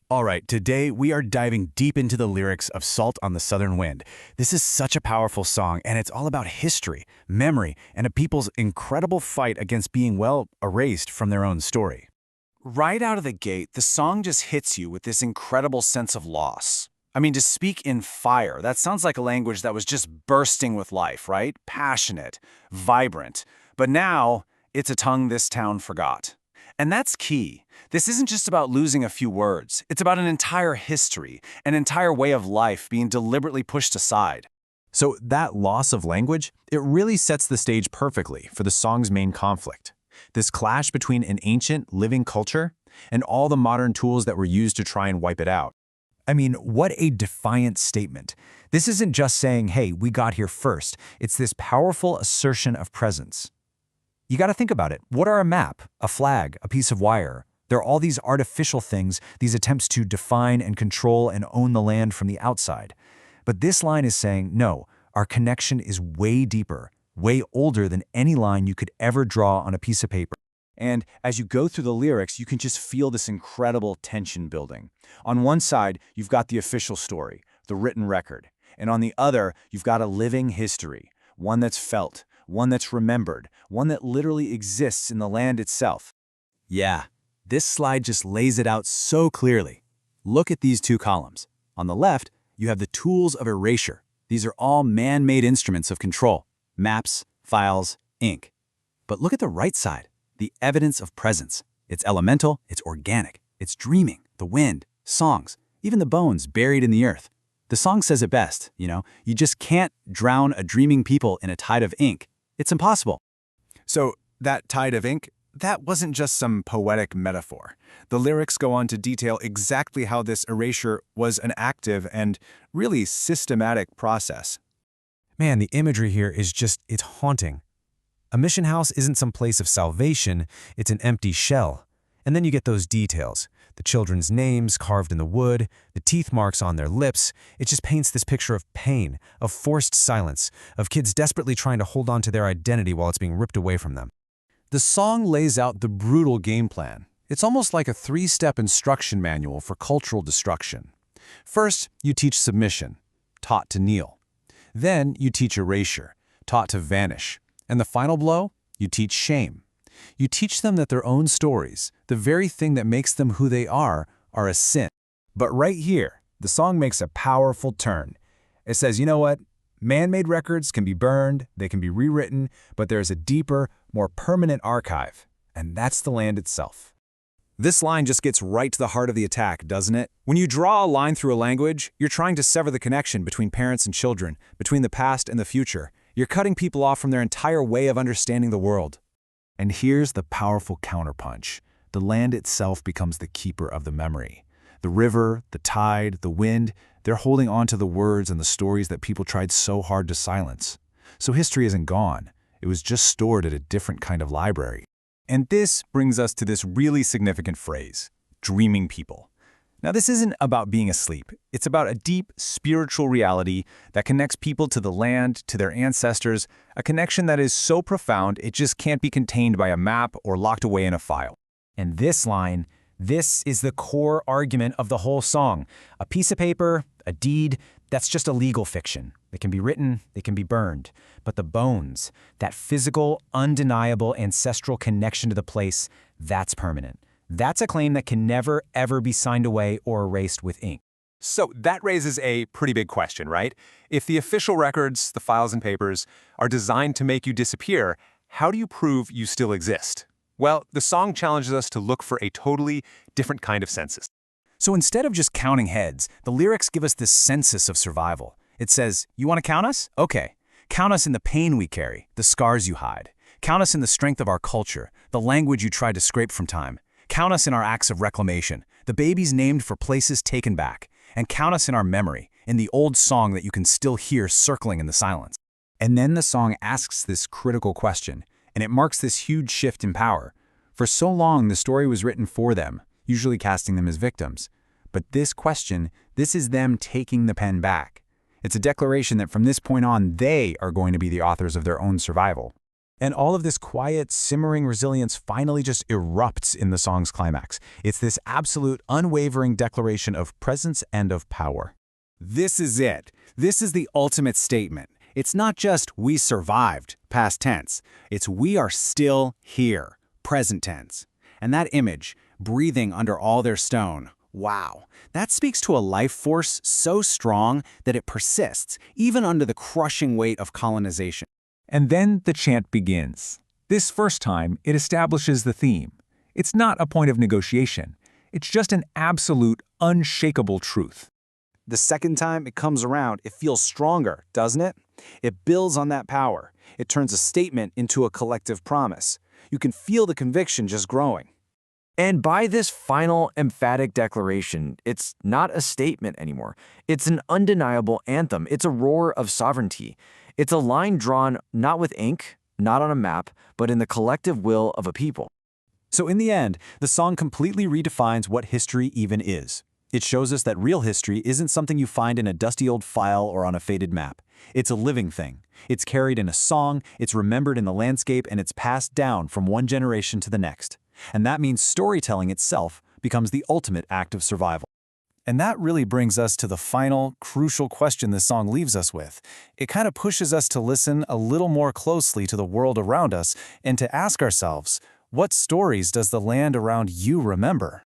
All right, today we are diving deep into the lyrics of Salt on the Southern Wind. This is such a powerful song, and it's all about history, memory, and a people's incredible fight against being, well, erased from their own story. Right out of the gate, the song just hits you with this incredible sense of loss. I mean, to speak in fire, that sounds like a language that was just bursting with life, right? Passionate, vibrant. But now, it's a tongue this town forgot. And that's key. This isn't just about losing a few words. It's about an entire history, an entire way of life being deliberately pushed aside. So that loss of language, it really sets the stage perfectly for the song's main conflict. This clash between an ancient, living culture and all the modern tools that were used to try and wipe it out. I mean, what a defiant statement. This isn't just saying, hey, we got here first. It's this powerful assertion of presence. You got to think about it. What are a map, a flag, a piece of wire? There are all these artificial things, these attempts to define and control and own the land from the outside. But this line is saying, no, our connection is way deeper, way older than any line you could ever draw on a piece of paper. And as you go through the lyrics, you can just feel this incredible tension building. On one side, you've got the official story, the written record. And on the other, you've got a living history, one that's felt, one that's remembered, one that literally exists in the land itself. Yeah, this slide just lays it out so clearly. Look at these two columns. On the left, you have the tools of erasure. These are all man-made instruments of control: maps, files, ink. But look at the right side, the evidence of presence. It's elemental, it's organic, it's dreaming, the wind, songs, even the bones buried in the earth. The song says it best, you just can't drown a dreaming people in a tide of ink. It's impossible. So that tide of ink, that wasn't just some poetic metaphor. The lyrics go on to detail exactly how this erasure was an active and really systematic process. Man, the imagery here is it's haunting. A mission house isn't some place of salvation, it's an empty shell. And then you get those details. The children's names carved in the wood, the teeth marks on their lips. It just paints this picture of pain, of forced silence, of kids desperately trying to hold on to their identity while it's being ripped away from them. The song lays out the brutal game plan. It's almost like a three-step instruction manual for cultural destruction. First, you teach submission, taught to kneel. Then you teach erasure, taught to vanish. And the final blow, you teach shame. You teach them that their own stories, the very thing that makes them who they are a sin. But right here, the song makes a powerful turn. It says, you know what? Man-made records can be burned, they can be rewritten, but there's a deeper, more permanent archive, and that's the land itself. This line just gets right to the heart of the attack, doesn't it? When you draw a line through a language, you're trying to sever the connection between parents and children, between the past and the future. You're cutting people off from their entire way of understanding the world. And here's the powerful counterpunch. The land itself becomes the keeper of the memory. The river, the tide, the wind, they're holding on to the words and the stories that people tried so hard to silence. So history isn't gone. It was just stored at a different kind of library. And this brings us to this really significant phrase, dreaming people. Now, this isn't about being asleep. It's about a deep spiritual reality that connects people to the land, to their ancestors, a connection that is so profound it just can't be contained by a map or locked away in a file. And this line, this is the core argument of the whole song. A piece of paper, a deed, that's just a legal fiction. They can be written, they can be burned. But the bones, that physical, undeniable ancestral connection to the place, that's permanent. That's a claim that can never, ever be signed away or erased with ink. So that raises a pretty big question, right? If the official records, the files and papers, are designed to make you disappear, how do you prove you still exist? Well, the song challenges us to look for a totally different kind of census. So instead of just counting heads, the lyrics give us this census of survival. It says, you want to count us? Okay. Count us in the pain we carry, the scars you hide. Count us in the strength of our culture, the language you tried to scrape from time. Count us in our acts of reclamation, the babies named for places taken back. And count us in our memory, in the old song that you can still hear circling in the silence. And then the song asks this critical question, and it marks this huge shift in power. For so long, the story was written for them, usually casting them as victims. But this question, this is them taking the pen back. It's a declaration that from this point on, they are going to be the authors of their own survival. And all of this quiet, simmering resilience finally just erupts in the song's climax. It's this absolute, unwavering declaration of presence and of power. This is it. This is the ultimate statement. It's not just "we survived," past tense. It's "we are still here," present tense. And that image, breathing under all their stone, wow, that speaks to a life force so strong that it persists, even under the crushing weight of colonization. And then the chant begins. This first time, it establishes the theme. It's not a point of negotiation. It's just an absolute, unshakable truth. The second time it comes around, it feels stronger, doesn't it? It builds on that power. It turns a statement into a collective promise. You can feel the conviction just growing. And by this final emphatic declaration, it's not a statement anymore. It's an undeniable anthem. It's a roar of sovereignty. It's a line drawn not with ink, not on a map, but in the collective will of a people. So in the end, the song completely redefines what history even is. It shows us that real history isn't something you find in a dusty old file or on a faded map. It's a living thing. It's carried in a song, it's remembered in the landscape, and it's passed down from one generation to the next. And that means storytelling itself becomes the ultimate act of survival. And that really brings us to the final, crucial question this song leaves us with. It kind of pushes us to listen a little more closely to the world around us and to ask ourselves, what stories does the land around you remember?